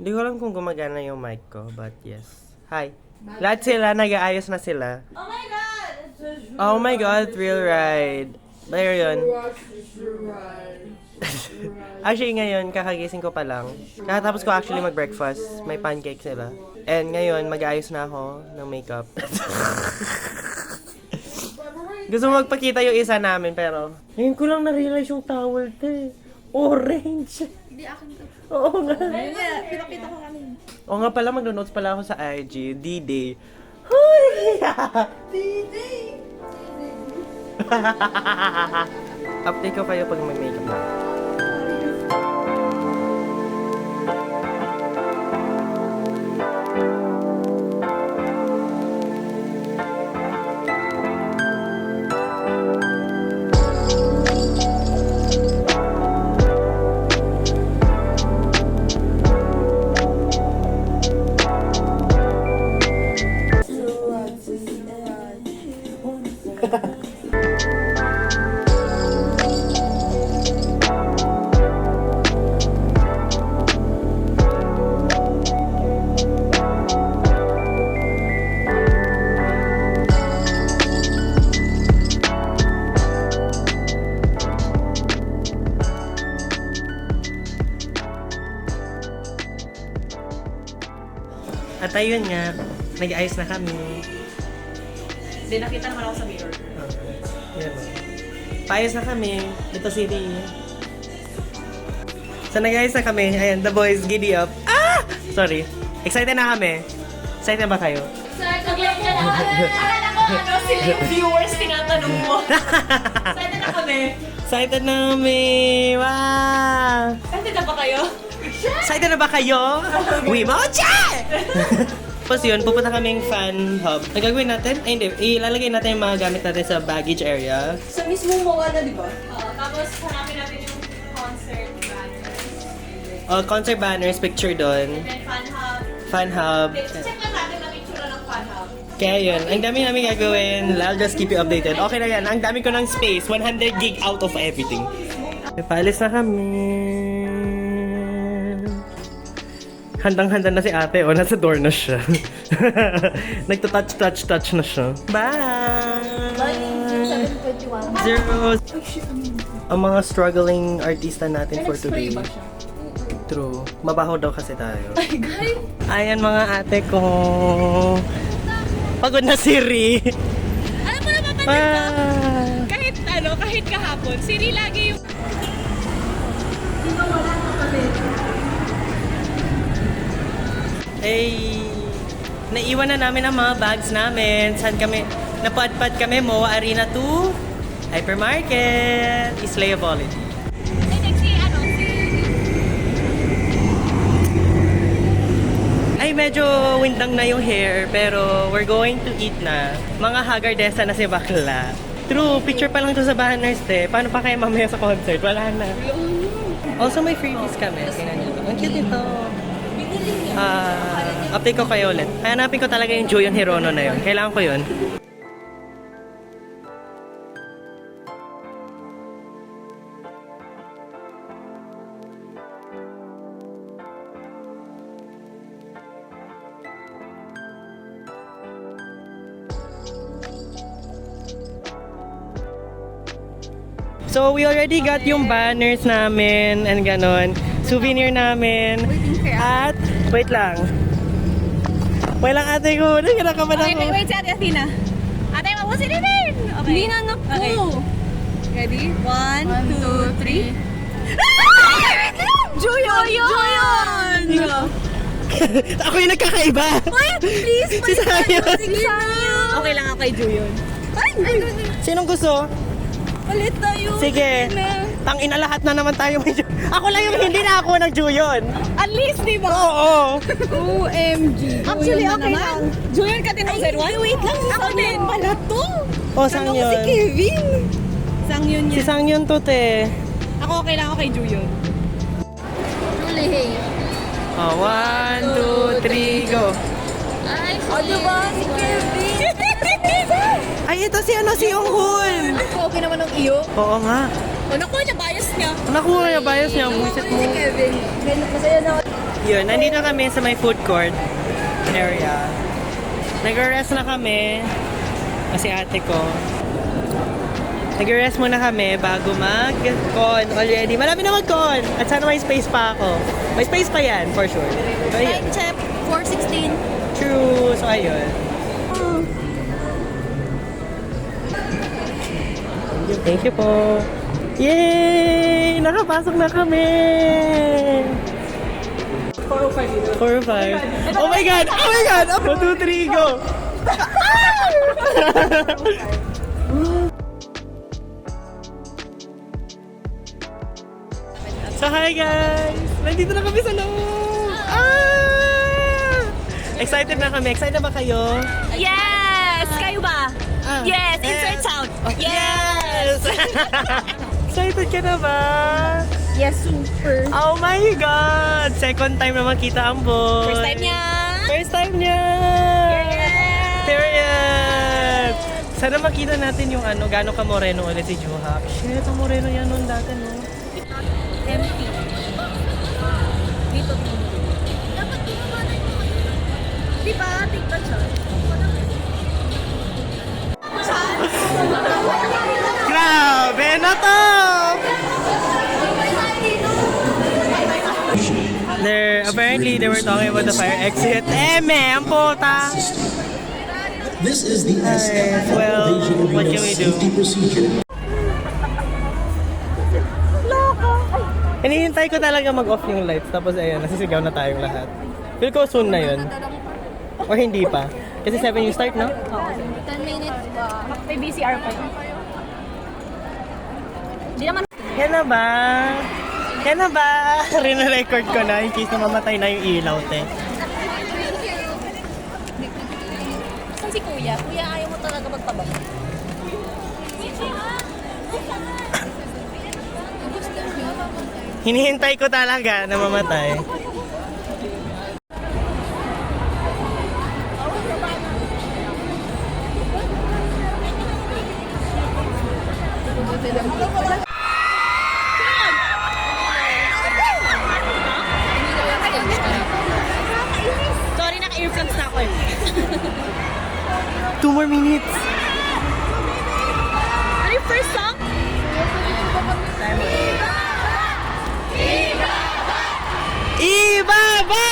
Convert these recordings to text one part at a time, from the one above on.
Hindi ko alam kung gumagana yung mic ko, but yes. Hi. Lahat sila, nag-aayos na sila. Oh my God! Oh my God, thrill ride. Pero yun. Actually, ngayon, kakagising ko pa lang. Kakatapos ko actually mag-breakfast. May pancake sila. And ngayon, mag-aayos na ako ng makeup. Gusto mo magpakita yung isa namin, pero ngayon ko lang na-realize yung towel, te. Orange. Hindi akin to. Oo nga. Hindi, pinakita ko kanina. Oo nga pala, mag-notes pala ako sa IG. D-Day. Huy! D-Day! Update ko kayo pag may makeup na. At ayun nga, nag-ayos na kami. Hindi, nakita naman ako sa mirror. Yan. Paayos na kami. Ito si Ri. So nag-ayos na kami. Ayan, the boys, giddy up. Ah! Sorry. Excited na kami. Excited ba kayo? Nag-live ka na. Akala ko sila yung viewers tinatanong mo. Excited na kami. Excited na kami! Wow! Excited na ba kayo? Excited na ba kayo? Wimocha! Tapos yun, pupunta kaming fan hub. Ang gagawin natin? Ay hindi, ilalagay natin yung mga gamit natin sa baggage area. Sa mismong MOA na, di ba? Tapos hanapin natin yung concert banners. Concert banners, picture doon. And then fan hub. Fan hub. Check lang natin na picture ng fan hub. Kaya yun, ang dami namin gagawin. I'll just keep you updated. Okay na yan, ang dami ko ng space. 100 gig out of everything. Paalis na kami. Handang-handa na si ate. O, nasa door na siya. Nagta-touch na siya. Bye! Bye! 7:21. Zero. Ang mga struggling artista natin for today. True. Mabaho daw kasi tayo. Ayan mga ate ko. Pagod na si Ri. Alam mo na papansin ba? Kahit kahapon, si Ri lagi yung... Hey, naiwan na namin ang mga bags namin. Saan kami? Napadpad kami, MOA Arena to Hypermarket. Islayability. Ay, medyo windang na yung hair, pero we're going to eat na. Mga hagardesa na si bakla. True, picture pa lang to sa banners, te. Paano pa kayo mamaya sa concert? Wala na. Also, may freebies kami. Tingnan nyo. Ang cute ito. Update ko kayo ulit. Hanapin ko talaga yung Juyon Hirono na yun. Kailangan ko yun. So, we already got yung banners namin and ganon. Souvenir namin. At, wait lang. Wait lang ate ko. Nagkakaman ako. Okay, wait si Ate Athena. Ate, mabusin din! Okay. Hindi na anak ko. Okay. Ready? 1, 2, 3. Juyon! Juyon! Ako yung nagkakaiba. Wait, please! Si Sanyo. Okay lang ako kay Juyon. Ay! Sinong gusto? Palit tayo. Sige. Tangina lahat na naman tayo may Ako lang yung hindi na ako ng Juyon. At least, di ba? Oo. OMG. Actually, okay lang. Juyon ka din ang wait lang. Ako din. Pala to. Oh, Sangyon. Si Kevin. Sangyon Si niya. Sangyon to, te. Ako okay lang ako kay Juyon. Julie. Oh, 1, 2, 3, go. Ay, diba? Si Kevin. Ay, ito si ano, si Yonghul. Okay naman ng iyo. Oo nga. O, nakuha niya bias niya. Nakuha niya bias niya. Buisit mo. Si Kevin. Masaya na ako. Yun, nandito kami sa may food court area. Nag-rest na kami. Kasi ate ko. Nag-rest muna kami bago mag-con already. Malapit na mag-con! At sana may space pa ako. May space pa yan, for sure. So, ayun. Time check, 4:16. True. So, ayun. Thank you po. Yay! Nakapasok na kami! 405. 405. Oh my God! Oh my God! 1, 2, 3, go! So, hi guys! Nandito na kami sa loob! Ah! Excited na kami. Excited na ba kayo? Yes! Kayo ba? Ah, Yes! Insert sound! Yes! Excited ka na ba? Yes, super. Oh my God! Second time na makita ang boy. First time niya! First time niya! Period! Sana makita natin yung ano, gano'n ka moreno ulit si Juhak. Shit, ang moreno yan noon dati, no? Empty. Dito. Dapat bumaba mo. Di ba? TikTok siya. Grabe na to! Apparently, they were talking about the fire exit. Ang puta! This is the SF well, Aviation what Arena can we do? safety procedure. Hinihintay ko talaga mag-off yung lights. Tapos ayun, nasisigaw na tayong lahat. Feel ko soon na yun. Or hindi pa. Kasi 7 yung start, no? 10 minutes ba? May BCR pa yun. Hindi naman. Yan na ba? Yan na ba? Rina-record ko na in case na mamatay na yung ilaw, te. Saan si Kuya? Kuya, ayaw mo talaga magpabak. Hinihintay ko talaga na mamatay. Sorry, naka-earphones na ako eh. 2 more minutes. Ano yung first song? Ibaba!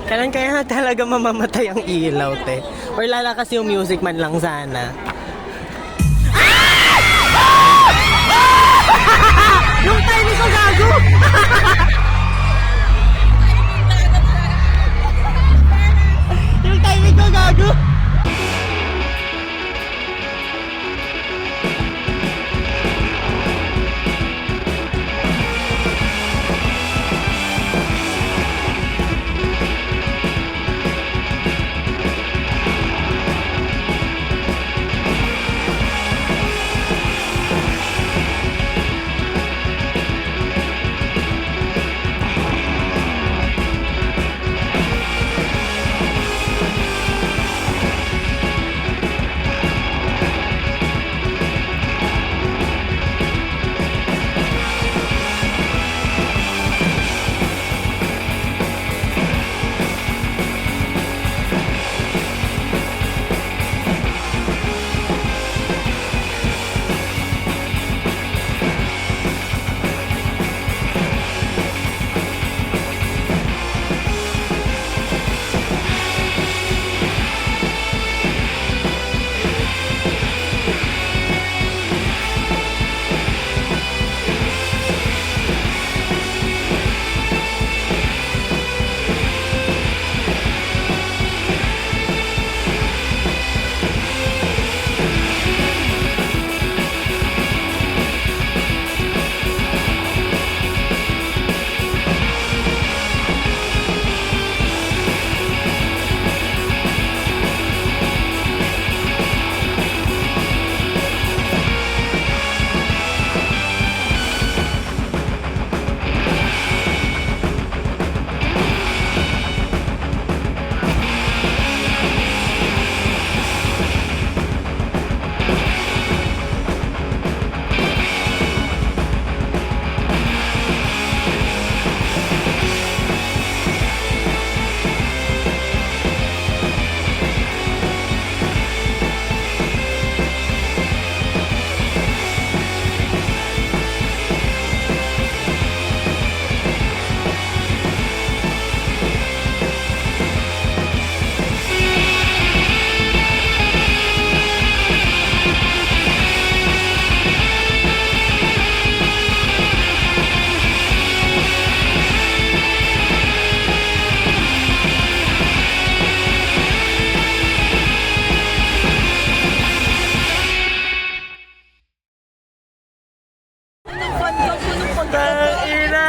Kailan kaya talaga mamamatay ang ilaw, te? Or lalakas yung music man lang sana. Yung timing ko gago! Yung timing ko gago! Ina.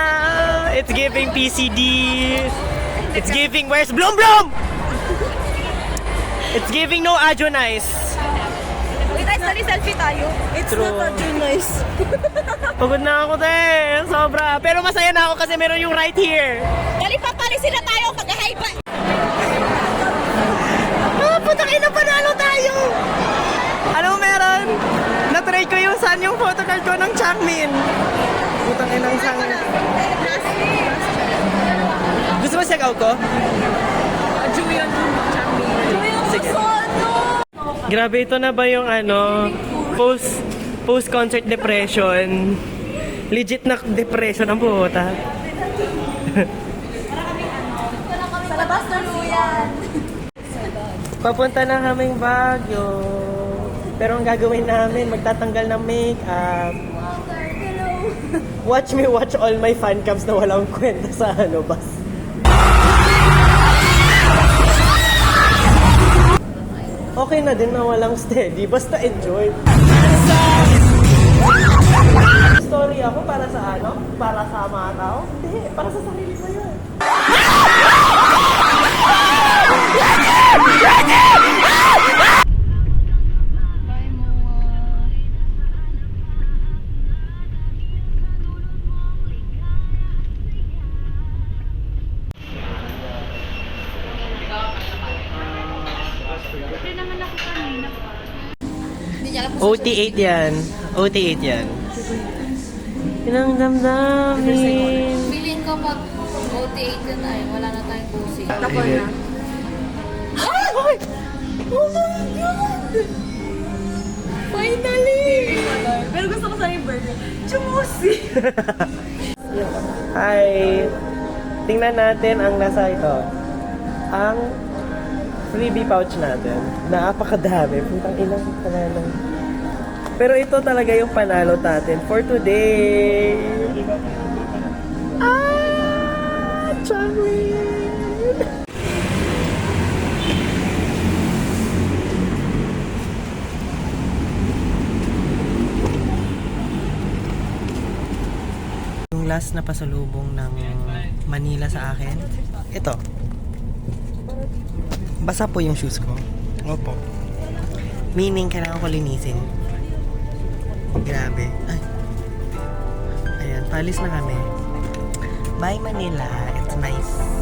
It's giving PCD. It's giving, where's Blum Blum? It's giving no Ajonize. Uy, guys, dali selfie tayo. It's True. not that nice. Pagod na ako, te. Sobra. Pero masaya na ako kasi meron yung right here. Dali, papalisin na tayo. Mag-high ba? Ah, putang ina, panalo tayo! Ano meron? Na-try ko yung saan yung photocard ko ng Changmin. Putang ina ng sang... Gusto mo sigaw ko? Julian, Sige. Grabe, ito na ba yung ano, post-concert depression? Legit na depression ang puta. Sa labas na luyan. Papunta na kaming Baguio. Pero ang gagawin namin, magtatanggal ng makeup. Watch me watch all my fan cams na walang kwenta sa ano, bus. Okay na din na walang steady, basta enjoy. Story ako para sa ano? Para sa mga tao? Hindi, para sa sarili ko yun. OT8 yan. OT8 yan. Pinang damdamin. Feeling ko pag OT8 na tayo, wala na tayong pusi. Ako na. Ay! Oh my God! Finally! Pero gusto ko sa yung burger. Juicy! Hi! Tingnan natin ang nasa ito. Ang freebie pouch natin. Napakadami. Puntang ilang panalo. Pero ito talaga yung panalo natin for today. Ah! Charmin! Yung last na pasalubong ng Manila sa akin, ito. Basa po yung shoes ko. Opo. Meaning, kailangan ko linisin. Grabe. Ay. Ayan, palis na kami. Bye Manila. It's nice.